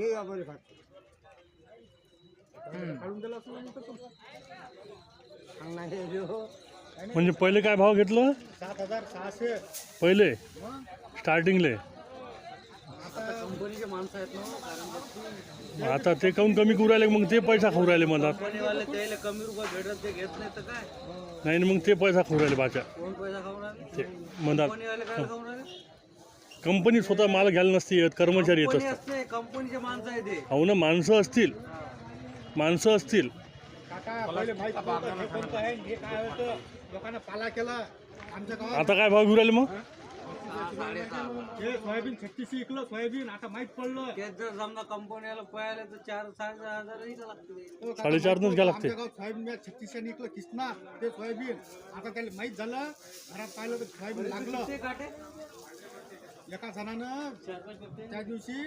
हे आम्हाला खाते म्हणजे पहिले काय भाव घेतलं 7,600 पहिले स्टार्टिंगले कंपनीचे माणसं आहेत ना कारण आता ते काऊन कमी करू राहिले मग ते पैसा खाऊ राहिले म्हणतात कंपनीवाले त्याला कमी रुपये भेटत ते घेत नाही तर काय नाही ना मग ते पैसा खाऊ राहिले बाचा कोण पैसा खाऊन राहिले ते म्हणतात कंपनीवाले काय खाऊन राहिले कंपनी स्वतः माल घ्यायला नसते येत कर्मचारी येत असतात असते कंपनीचे माणसं आहे ते हो ना माणसं असतील पहिले माहिती नव्हतं हे कोणतं आहे हे काय होतं लोकांना पाला केला आमच्या गावात आता काय भाव घेऊ राहिले मग हे सोयाबीन 3600 विकलं सोयाबीन आता माहित पडलं तेच जर समजा कंपनीला पळायला तर 4-5,000 लागते 4,500 घ्या लागते सोयाबीन 3600 विकलं किसना ते सोयाबीन आता त्याला माहित झालं घरात पाहिलं तर सोयाबीन लागलं एका जणानं त्या दिवशी